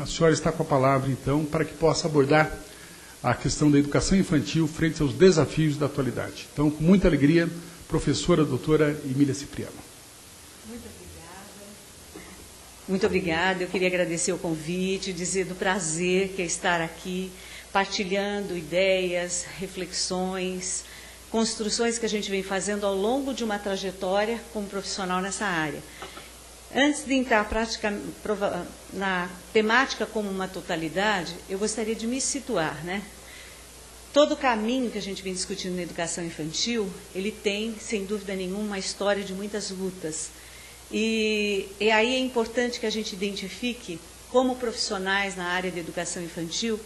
a senhora está com a palavra, então, para que possa abordar a questão da educação infantil frente aos desafios da atualidade. Então, com muita alegria, professora doutora Emília Cipriano. Muito obrigada. Muito obrigada. Eu queria agradecer o convite, dizer do prazer que é estar aqui, partilhando ideias, reflexões, construções que a gente vem fazendo ao longo de uma trajetória como profissional nessa área. Antes de entrar na temática como uma totalidade, eu gostaria de me situar, né? Todo o caminho que a gente vem discutindo na educação infantil, ele tem, sem dúvida nenhuma, uma história de muitas lutas. E aí é importante que a gente identifique como profissionais na área de educação infantil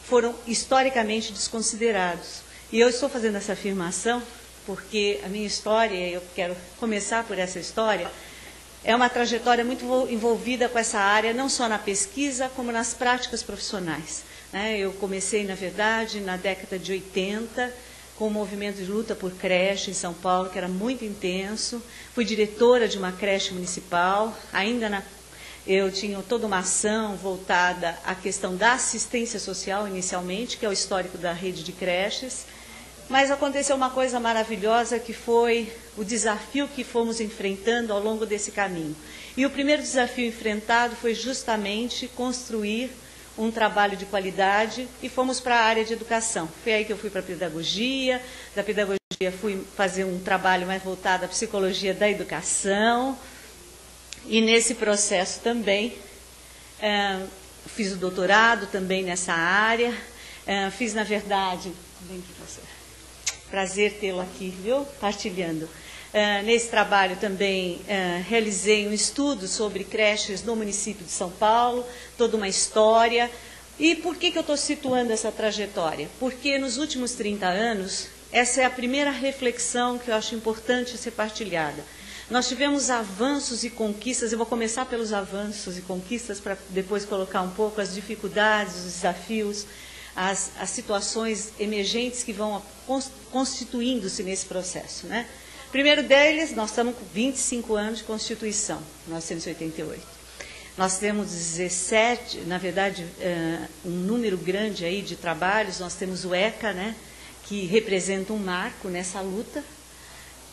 foram historicamente desconsiderados. E eu estou fazendo essa afirmação porque a minha história, eu quero começar por essa história, é uma trajetória muito envolvida com essa área, não só na pesquisa, como nas práticas profissionais. Eu comecei, na verdade, na década de 80, com o movimento de luta por creche em São Paulo, que era muito intenso. Fui diretora de uma creche municipal, eu tinha toda uma ação voltada à questão da assistência social, inicialmente, que é o histórico da rede de creches. Mas aconteceu uma coisa maravilhosa, que foi o desafio que fomos enfrentando ao longo desse caminho. E o primeiro desafio enfrentado foi justamente construir um trabalho de qualidade e fomos para a área de educação. Foi aí que eu fui para a pedagogia, da pedagogia fui fazer um trabalho mais voltado à psicologia da educação. E nesse processo também fiz o doutorado também nessa área. Fiz, na verdade... Vem aqui, professor. Prazer tê-lo aqui, viu? Partilhando. Nesse trabalho também realizei um estudo sobre creches no município de São Paulo, toda uma história. E por que eu estou situando essa trajetória? Porque nos últimos 30 anos, essa é a primeira reflexão que eu acho importante ser partilhada. Nós tivemos avanços e conquistas, eu vou começar pelos avanços e conquistas para depois colocar um pouco as dificuldades, os desafios, as situações emergentes que vão constituindo-se nesse processo, né? Primeiro deles, nós estamos com 25 anos de Constituição, 1988. Nós temos 17, na verdade, um número grande aí de trabalhos. Nós temos o ECA, né, que representa um marco nessa luta.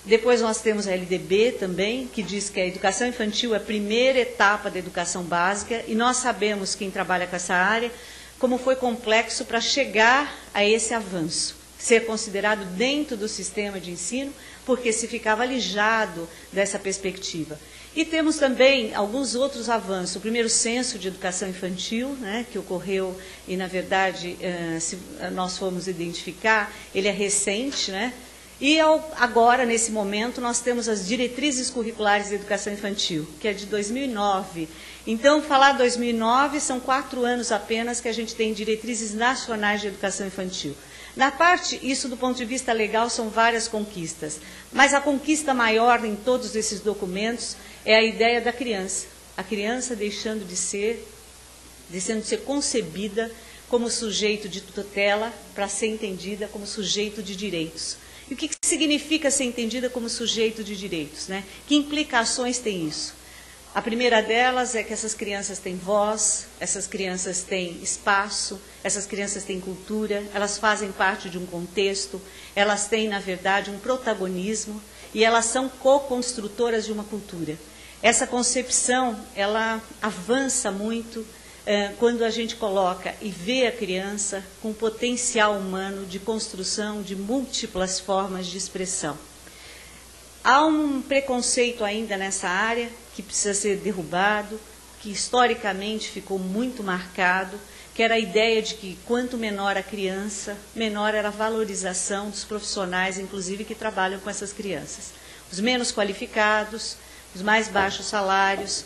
Depois nós temos a LDB também, que diz que a educação infantil é a primeira etapa da educação básica, e nós sabemos, quem trabalha com essa área, como foi complexo para chegar a esse avanço, ser considerado dentro do sistema de ensino, porque se ficava alijado dessa perspectiva. E temos também alguns outros avanços. O primeiro censo de educação infantil, né, que ocorreu, e na verdade, se nós formos identificar, ele é recente, né? E agora, nesse momento, nós temos as diretrizes curriculares de educação infantil, que é de 2009. Então, falar 2009, são 4 anos apenas que a gente tem diretrizes nacionais de educação infantil. Na parte, isso do ponto de vista legal, são várias conquistas. Mas a conquista maior em todos esses documentos é a ideia da criança. A criança deixando de ser concebida como sujeito de tutela para ser entendida como sujeito de direitos. E o que significa ser entendida como sujeito de direitos, né? Que implicações tem isso? A primeira delas é que essas crianças têm voz, essas crianças têm espaço, essas crianças têm cultura, elas fazem parte de um contexto, elas têm, na verdade, um protagonismo e elas são co-construtoras de uma cultura. Essa concepção, ela avança muito quando a gente coloca e vê a criança com potencial humano de construção de múltiplas formas de expressão. Há um preconceito ainda nessa área que precisa ser derrubado, que historicamente ficou muito marcado, que era a ideia de que quanto menor a criança, menor era a valorização dos profissionais, inclusive, que trabalham com essas crianças. Os menos qualificados, os mais baixos salários,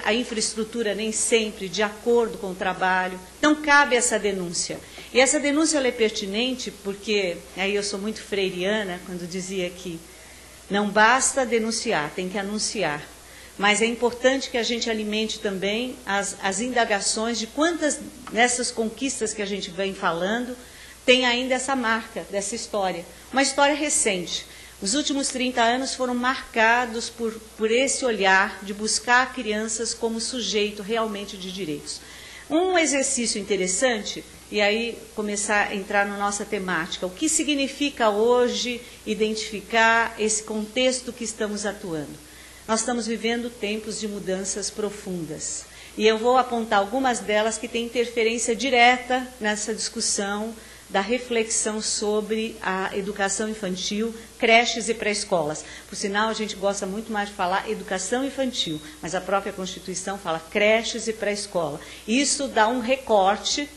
a infraestrutura nem sempre de acordo com o trabalho. Não cabe essa denúncia. E essa denúncia ela é pertinente porque, aí eu sou muito freiriana, quando dizia que não basta denunciar, tem que anunciar. Mas é importante que a gente alimente também as indagações de quantas dessas conquistas que a gente vem falando tem ainda essa marca dessa história. Uma história recente. Os últimos 30 anos foram marcados por esse olhar de buscar crianças como sujeito realmente de direitos. Um exercício interessante, e aí começar a entrar na nossa temática, o que significa hoje identificar esse contexto que estamos atuando? Nós estamos vivendo tempos de mudanças profundas, e eu vou apontar algumas delas que têm interferência direta nessa discussão da reflexão sobre a educação infantil, creches e pré-escolas. Por sinal, a gente gosta muito mais de falar educação infantil, mas a própria Constituição fala creches e pré-escola. Isso dá um recorte,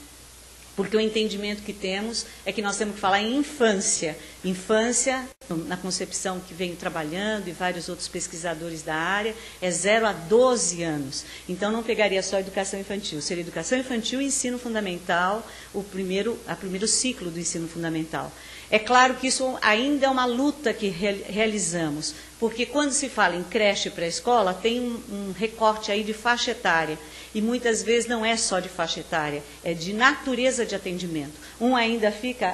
porque o entendimento que temos é que nós temos que falar em infância. Infância, na concepção que venho trabalhando e vários outros pesquisadores da área, é 0 a 12 anos. Então, não pegaria só educação infantil. Seria educação infantil e ensino fundamental, o primeiro ciclo do ensino fundamental. É claro que isso ainda é uma luta que realizamos, porque quando se fala em creche e pré-escola, tem um recorte aí de faixa etária. E muitas vezes não é só de faixa etária, é de natureza de atendimento.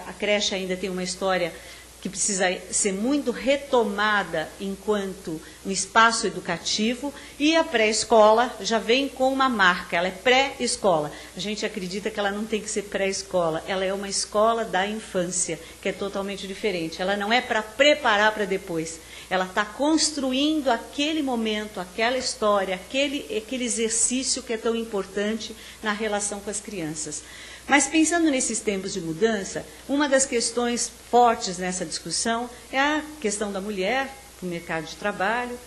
A creche ainda tem uma história que precisa ser muito retomada enquanto um espaço educativo, e a pré-escola já vem com uma marca, ela é pré-escola. A gente acredita que ela não tem que ser pré-escola, ela é uma escola da infância, que é totalmente diferente. Ela não é para preparar para depois, ela está construindo aquele momento, aquela história, aquele exercício que é tão importante na relação com as crianças. Mas pensando nesses tempos de mudança, uma das questões fortes nessa discussão é a questão da mulher no mercado de trabalho,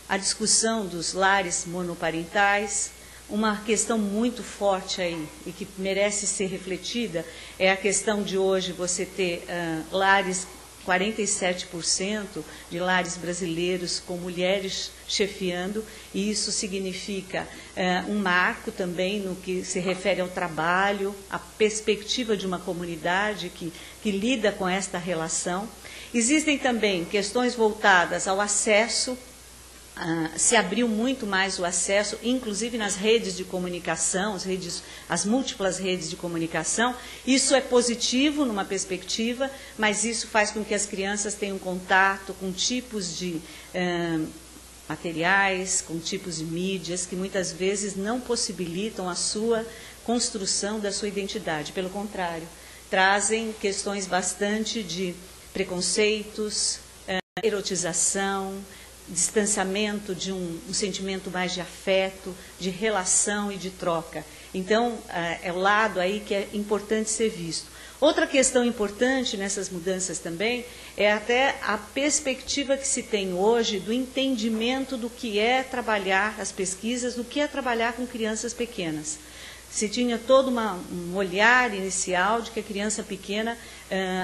a discussão dos lares monoparentais. Uma questão muito forte aí e que merece ser refletida é a questão de hoje você ter lares, 47% de lares brasileiros com mulheres chefiando, e isso significa um marco também no que se refere ao trabalho, a perspectiva de uma comunidade que lida com esta relação. Existem também questões voltadas ao acesso. Se abriu muito mais o acesso, inclusive nas redes de comunicação, as múltiplas redes de comunicação. Isso é positivo numa perspectiva, mas isso faz com que as crianças tenham contato com tipos de materiais, com tipos de mídias, que muitas vezes não possibilitam a sua construção da sua identidade. Pelo contrário, trazem questões bastante de preconceitos, erotização, distanciamento de um sentimento mais de afeto, de relação e de troca. Então, é o lado aí que é importante ser visto. Outra questão importante nessas mudanças também é até a perspectiva que se tem hoje do entendimento do que é trabalhar as pesquisas, do que é trabalhar com crianças pequenas. Se tinha todo um olhar inicial de que a criança pequena,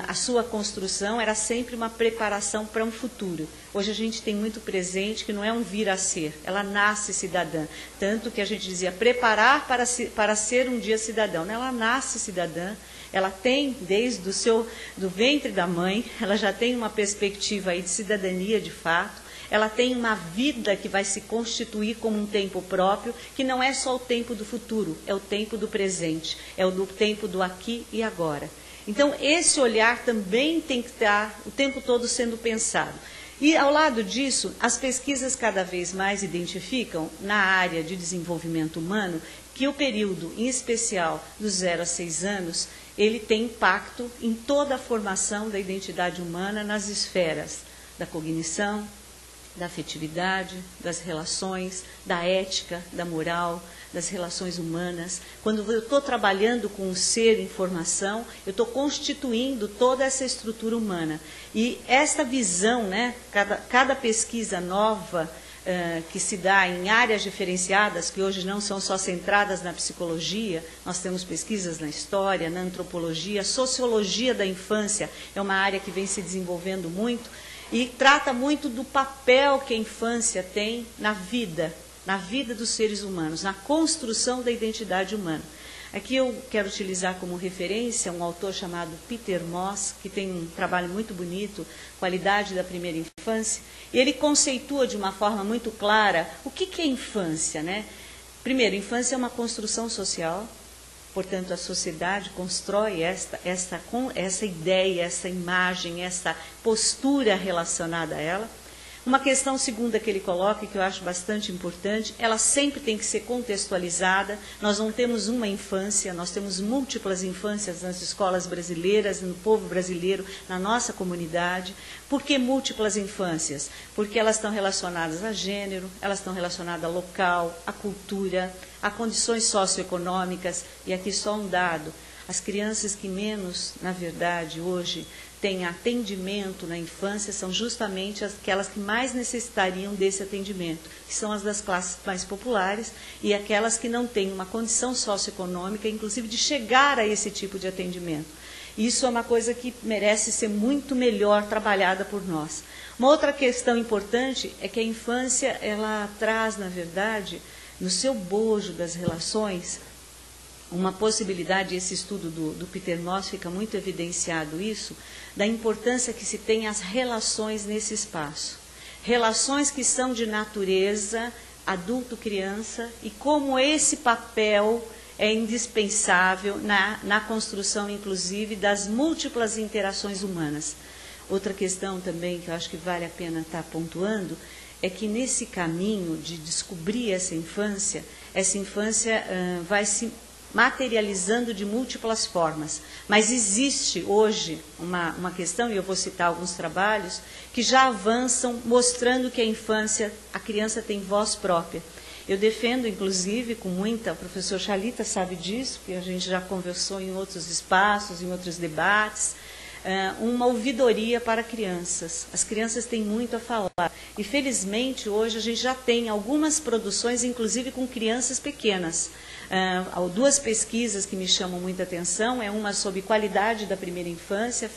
a sua construção era sempre uma preparação para um futuro. Hoje a gente tem muito presente que não é um vir a ser, ela nasce cidadã. Tanto que a gente dizia preparar para ser um dia cidadão. Ela nasce cidadã, ela tem desde do ventre da mãe, ela já tem uma perspectiva aí de cidadania de fato. Ela tem uma vida que vai se constituir como um tempo próprio, que não é só o tempo do futuro, é o tempo do presente, é o tempo do aqui e agora. Então, esse olhar também tem que estar o tempo todo sendo pensado. E, ao lado disso, as pesquisas cada vez mais identificam, na área de desenvolvimento humano, que o período, em especial, dos 0 a 6 anos, ele tem impacto em toda a formação da identidade humana nas esferas da cognição, da afetividade, das relações, da ética, da moral, das relações humanas. Quando eu estou trabalhando com um ser em formação, eu estou constituindo toda essa estrutura humana. E esta visão, né, cada pesquisa nova que se dá em áreas diferenciadas, que hoje não são só centradas na psicologia, nós temos pesquisas na história, na antropologia, a sociologia da infância é uma área que vem se desenvolvendo muito, e trata muito do papel que a infância tem na vida dos seres humanos, na construção da identidade humana. Aqui eu quero utilizar como referência um autor chamado Peter Moss, que tem um trabalho muito bonito, Qualidade da Primeira Infância, e ele conceitua de uma forma muito clara o que é infância, né? Primeiro, infância é uma construção social. Portanto, a sociedade constrói essa ideia, essa imagem, essa postura relacionada a ela. Uma questão segunda que ele coloca, que eu acho bastante importante, ela sempre tem que ser contextualizada. Nós não temos uma infância, nós temos múltiplas infâncias nas escolas brasileiras, no povo brasileiro, na nossa comunidade. Por que múltiplas infâncias? Porque elas estão relacionadas a gênero, elas estão relacionadas a local, a cultura, a condições socioeconômicas. E aqui só um dado: as crianças que menos, na verdade, hoje têm atendimento na infância são justamente aquelas que mais necessitariam desse atendimento, que são as das classes mais populares e aquelas que não têm uma condição socioeconômica, inclusive de chegar a esse tipo de atendimento. Isso é uma coisa que merece ser muito melhor trabalhada por nós. Uma outra questão importante é que a infância, ela traz, na verdade, no seu bojo das relações, uma possibilidade, esse estudo do Peter Moss fica muito evidenciado isso, da importância que se tem as relações nesse espaço. Relações que são de natureza adulto-criança e como esse papel é indispensável na construção, inclusive, das múltiplas interações humanas. Outra questão também que eu acho que vale a pena estar pontuando é que nesse caminho de descobrir essa infância vai se materializando de múltiplas formas. Mas existe hoje uma questão, e eu vou citar alguns trabalhos, que já avançam mostrando que a criança tem voz própria. Eu defendo, inclusive, com muita, o professor Chalita sabe disso, porque a gente já conversou em outros espaços, em outros debates, uma ouvidoria para crianças. As crianças têm muito a falar. E, felizmente, hoje a gente já tem algumas produções, inclusive com crianças pequenas. Duas pesquisas que me chamam muita atenção, uma sobre qualidade da primeira infância,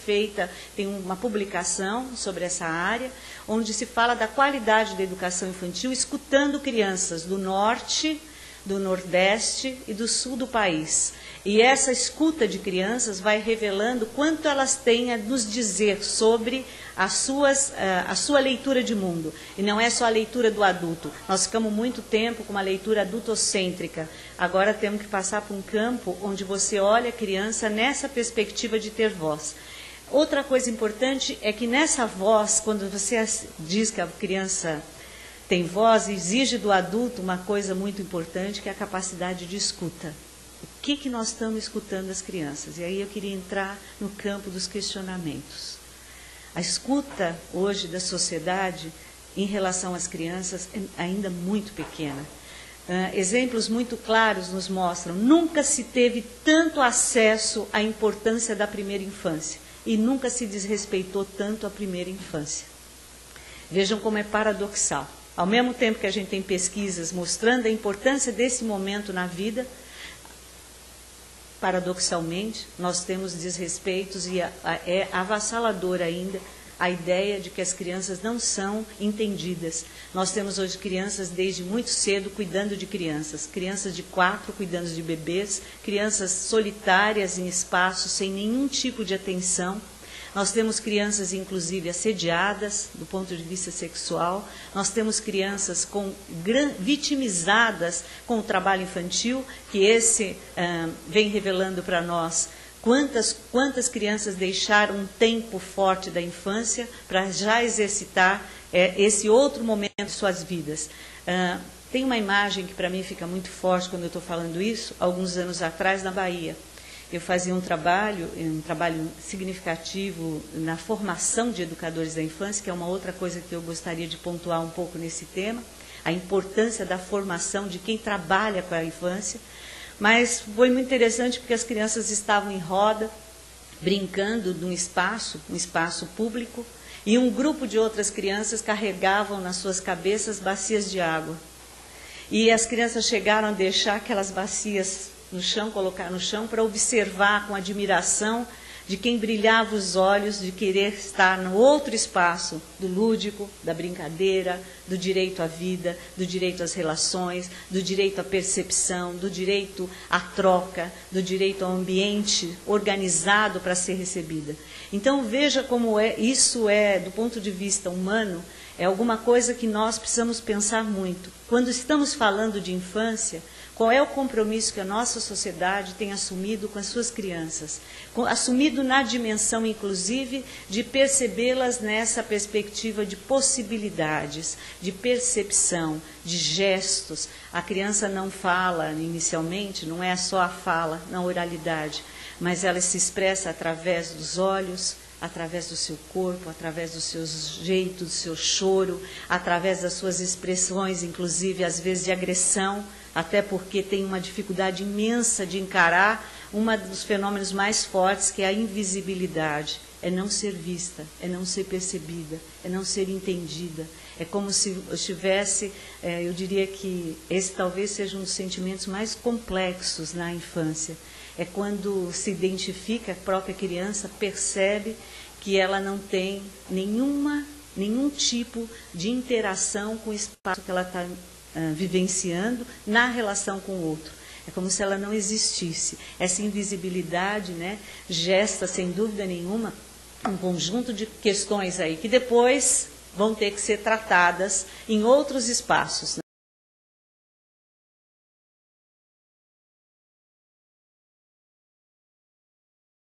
tem uma publicação sobre essa área, onde se fala da qualidade da educação infantil, escutando crianças do norte, do nordeste e do sul do país. E essa escuta de crianças vai revelando quanto elas têm a nos dizer sobre a sua leitura de mundo. E não é só a leitura do adulto. Nós ficamos muito tempo com uma leitura adultocêntrica. Agora temos que passar para um campo onde você olha a criança nessa perspectiva de ter voz. Outra coisa importante é que nessa voz, quando você diz que a criança tem voz, exige do adulto uma coisa muito importante, que é a capacidade de escuta. O que nós estamos escutando das crianças? E aí eu queria entrar no campo dos questionamentos. A escuta hoje da sociedade em relação às crianças é ainda muito pequena. Exemplos muito claros nos mostram, nunca se teve tanto acesso à importância da primeira infância e nunca se desrespeitou tanto a primeira infância. Vejam como é paradoxal. Ao mesmo tempo que a gente tem pesquisas mostrando a importância desse momento na vida, paradoxalmente, nós temos desrespeitos e é avassalador ainda a ideia de que as crianças não são entendidas. Nós temos hoje crianças desde muito cedo cuidando de crianças de 4 cuidando de bebês, crianças solitárias em espaços sem nenhum tipo de atenção. Nós temos crianças, inclusive, assediadas do ponto de vista sexual. Nós temos crianças vitimizadas com o trabalho infantil, que esse vem revelando para nós quantas crianças deixaram um tempo forte da infância para já exercitar esse outro momento de suas vidas. Tem uma imagem que para mim fica muito forte quando eu estou falando isso, alguns anos atrás na Bahia. Eu fazia um trabalho significativo na formação de educadores da infância, que é uma outra coisa que eu gostaria de pontuar um pouco nesse tema, a importância da formação de quem trabalha com a infância. Mas foi muito interessante porque as crianças estavam em roda, brincando num espaço público, e um grupo de outras crianças carregavam nas suas cabeças bacias de água. E as crianças chegaram a deixar aquelas bacias no chão, colocar no chão, para observar com admiração de quem brilhava os olhos de querer estar no outro espaço do lúdico, da brincadeira, do direito à vida, do direito às relações, do direito à percepção, do direito à troca, do direito ao ambiente organizado para ser recebida. Então veja como isso é, do ponto de vista humano, é alguma coisa que nós precisamos pensar muito. Quando estamos falando de infância, Qual é o compromisso que a nossa sociedade tem assumido com as suas crianças? Assumido na dimensão, inclusive, de percebê-las nessa perspectiva de possibilidades, de percepção, de gestos. A criança não fala inicialmente, não é só a fala, na oralidade, mas ela se expressa através dos olhos, através do seu corpo, através dos seus jeitos, do seu choro, através das suas expressões, inclusive, às vezes, de agressão, até porque tem uma dificuldade imensa de encarar um dos fenômenos mais fortes, que é a invisibilidade. É não ser vista, é não ser percebida, é não ser entendida. É como se estivesse, eu diria que esse talvez seja um dos sentimentos mais complexos na infância. É quando se identifica, a própria criança percebe que ela não tem nenhum tipo de interação com o espaço que ela está vivenciando na relação com o outro. É como se ela não existisse. Essa invisibilidade, né, gesta, sem dúvida nenhuma, um conjunto de questões aí que depois vão ter que ser tratadas em outros espaços.